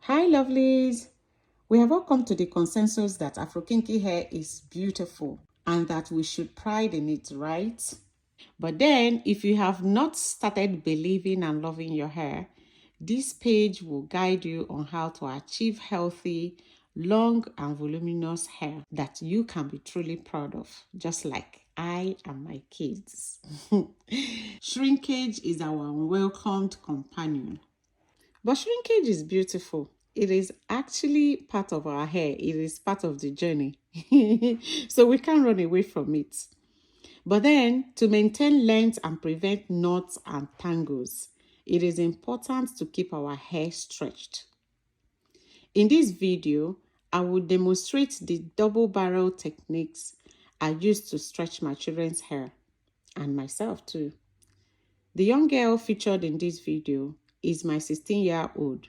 Hi lovelies! We have all come to the consensus that Afro kinky hair is beautiful and that we should pride in it, right? But then, if you have not started believing and loving your hair, this page will guide you on how to achieve healthy, long and voluminous hair that you can be truly proud of, just like I and my kids. Shrinkage is our unwelcomed companion. But shrinkage is beautiful. It is actually part of our hair. It is part of the journey. So we can't run away from it. But then, to maintain length and prevent knots and tangles, it is important to keep our hair stretched. In this video, I will demonstrate the double barrel techniques I use to stretch my children's hair and myself too. The young girl featured in this video is my 16-year-old.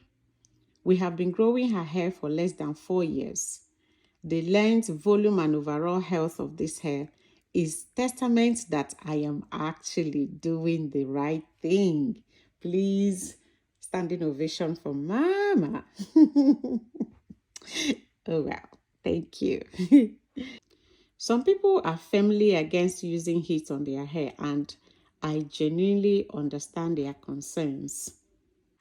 We have been growing her hair for less than 4 years. The length, volume, and overall health of this hair is testament that I am actually doing the right thing. Please, standing ovation for Mama. Oh, wow. Thank you. Some people are firmly against using heat on their hair, and I genuinely understand their concerns.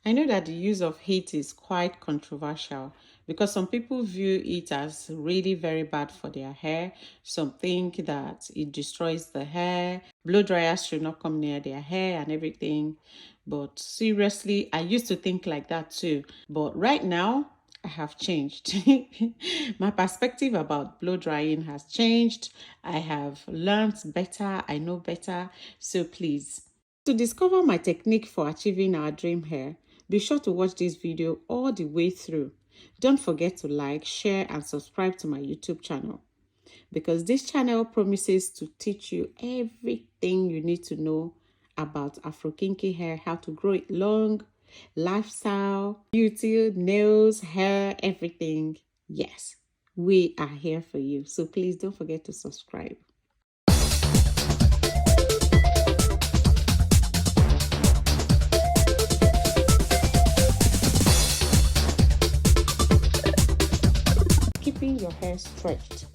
I know that the use of heat is quite controversial because some people view it as really very bad for their hair. Some think that it destroys the hair. Blow dryers should not come near their hair and everything. But seriously, I used to think like that too. But right now, I have changed. My perspective about blow drying has changed. I have learned better. I know better. So please, to discover my technique for achieving our dream hair, be sure to watch this video all the way through. Don't forget to like, share, and subscribe to my YouTube channel, because this channel promises to teach you everything you need to know about Afro kinky hair, how to grow it long, lifestyle, beauty, nails, hair, everything. Yes, we are here for you. So please don't forget to subscribe. Keeping your hair stretched.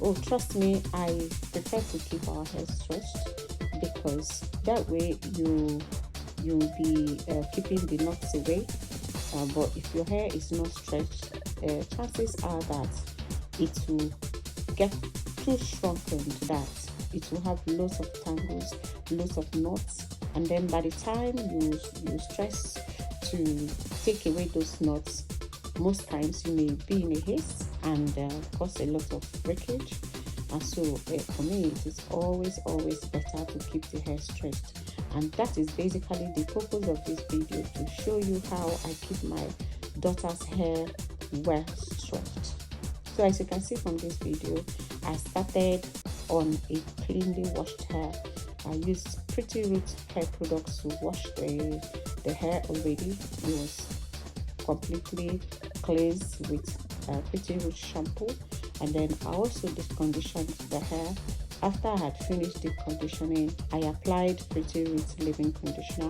Oh, trust me, I prefer to keep our hair stretched because that way you'll be keeping the knots away. But if your hair is not stretched, chances are that it will get too shrunken that it will have lots of tangles, lots of knots, and then by the time you stress to take away those knots, most times you may be in a haste and cause a lot of breakage. And so for me, it is always better to keep the hair stretched. And that is basically the purpose of this video, to show you how I keep my daughter's hair well stretched. So as you can see from this video, I started on a cleanly washed hair. I used Prettirootz hair products to wash the hair already. It was completely cleansed with Prettirootz shampoo, and then I also deconditioned the hair. After I had finished the conditioning, I applied Prettirootz leave-in conditioner,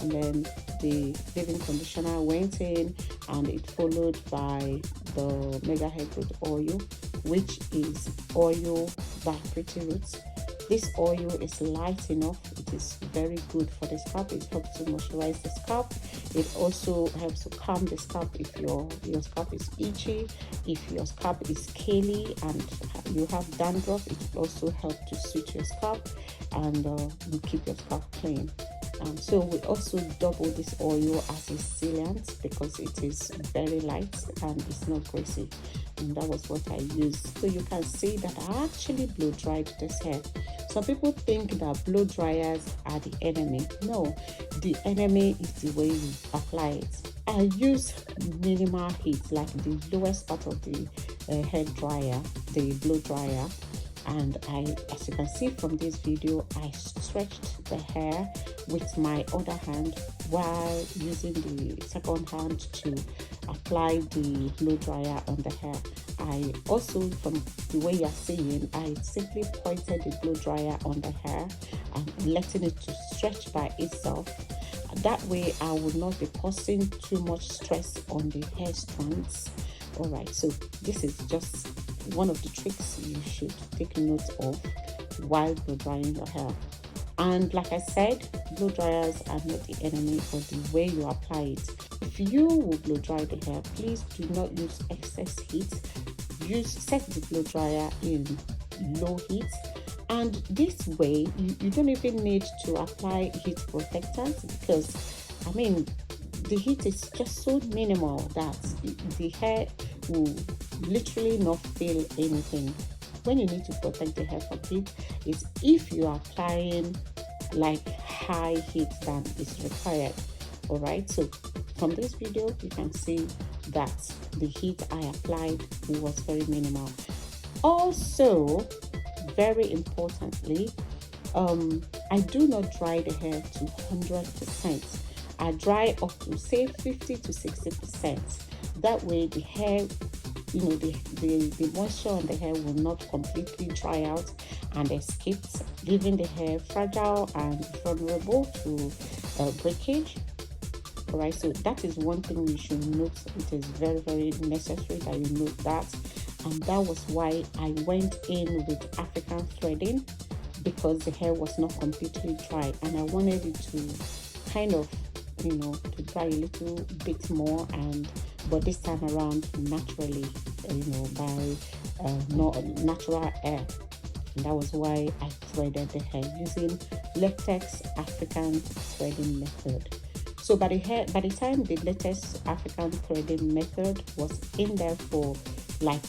and then the leave-in conditioner went in, and it followed by the Mega Hair Growth Oil, which is oil by Prettirootz. This oil is light enough. It is very good for the scalp. It helps to moisturize the scalp. It also helps to calm the scalp if your scalp is itchy, if your scalp is scaly and you have dandruff. It will also help to soothe your scalp and you keep your scalp clean. So we also double this oil as a sealant because it is very light and it's not greasy, and that was what I used. So you can see that I actually blow dried this hair. Some people think that blow dryers are the enemy. No, the enemy is the way you apply it. I use minimal heat, like the lowest part of the hair dryer, the blow dryer, and as you can see from this video, I stretched the hair with my other hand while using the second hand to apply the blow dryer on the hair. I also, from the way you're seeing, I simply pointed the blow dryer on the hair and letting it to stretch by itself. That way I will not be causing too much stress on the hair strands. All right, so this is just one of the tricks you should take note of while blow drying your hair. And like I said, blow dryers are not the enemy, but the way you apply it. If you will blow dry the hair, please do not use excess heat. Set the blow dryer in low heat, and this way you don't even need to apply heat protectors, because I mean the heat is just so minimal that the hair will literally not feel anything. When you need to protect the hair from heat is if you are applying like high heat than is required. All right, so from this video you can see that the heat I applied was very minimal. Also, very importantly, I do not dry the hair to 100%. I dry up to say 50 to 60%. That way the hair, the moisture on the hair will not completely dry out and escape, leaving the hair fragile and vulnerable to breakage. All right, so that is one thing you should note. It is very, very necessary that you note that. And that was why I went in with African threading, because the hair was not completely dry and I wanted it to kind of, to dry a little bit more, but this time around naturally, by natural air. And that was why I threaded the hair using latex African threading method. So by the time the latest African threading method was in there for like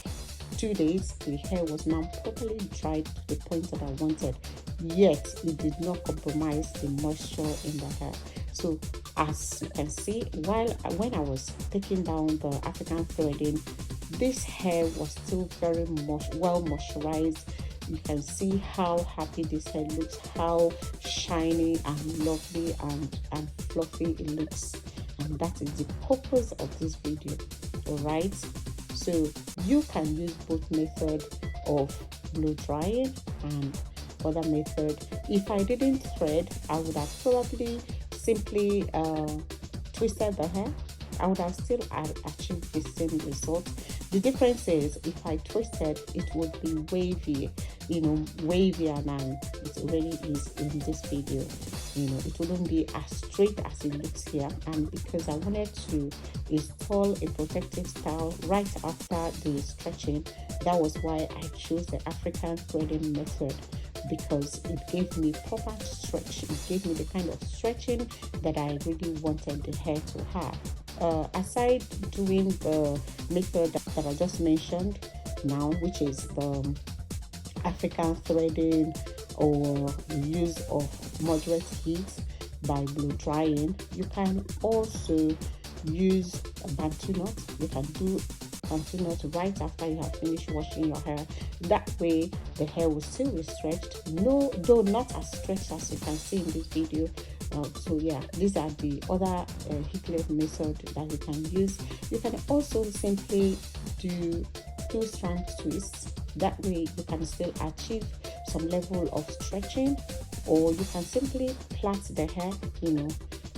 2 days, the hair was now properly dried to the point that I wanted, yet it did not compromise the moisture in the hair. So as you can see, when I was taking down the African threading, this hair was still very well moisturized. You can see how happy this hair looks, how shiny and lovely and fluffy it looks. And that is the purpose of this video. All right, so you can use both method of blow drying and other method. If I didn't thread, I would have probably simply twisted the hair. I would have still achieved the same result. The difference is if I twisted, it would be wavy, wavier than it really is in this video. It wouldn't be as straight as it looks here. And because I wanted to install a protective style right after the stretching, that was why I chose the African threading method, because it gave me proper stretch. It gave me the kind of stretching that I really wanted the hair to have. Aside doing the method that I just mentioned now, which is the African threading or the use of moderate heat by blow drying, you can also use a bantu knot. You can do bantu knot right after you have finished washing your hair. That way the hair will still be stretched, though not as stretched as you can see in this video. So yeah, these are the other heatless method that you can use. You can also simply do 2 strand twists. That way you can still achieve some level of stretching, or you can simply plait the hair,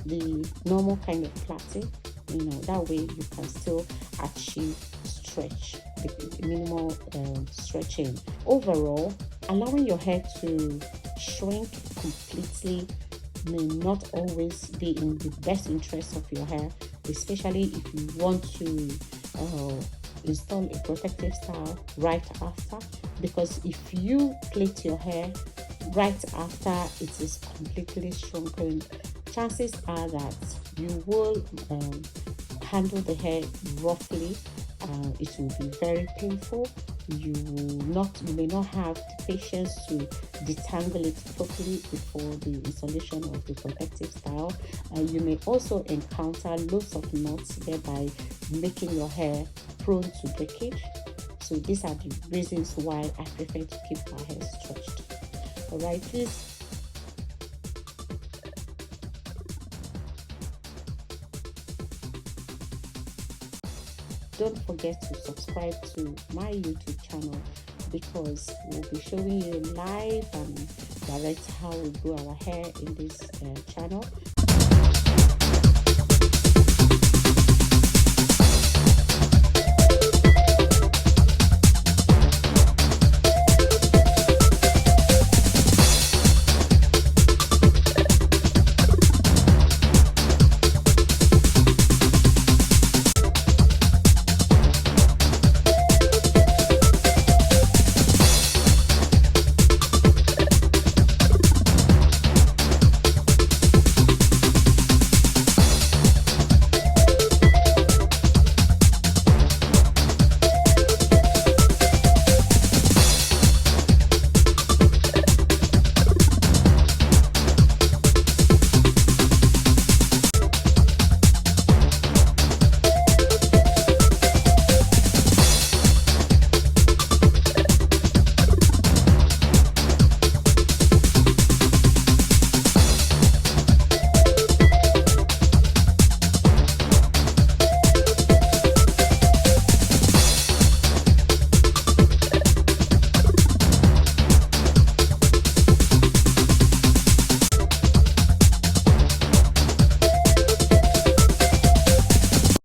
the normal kind of plaiting. That way you can still achieve stretch, the minimal stretching. Overall, allowing your hair to shrink completely may not always be in the best interest of your hair, especially if you want to install a protective style right after, because if you plait your hair right after it is completely shrunken, chances are that you will handle the hair roughly. It will be very painful. You may not have the patience to detangle it properly before the installation of the protective style. You may also encounter loads of knots, thereby making your hair prone to breakage. So these are the reasons why I prefer to keep my hair stretched. All right, please don't forget to subscribe to my YouTube channel, because we'll be showing you live and direct how we grow our hair in this channel.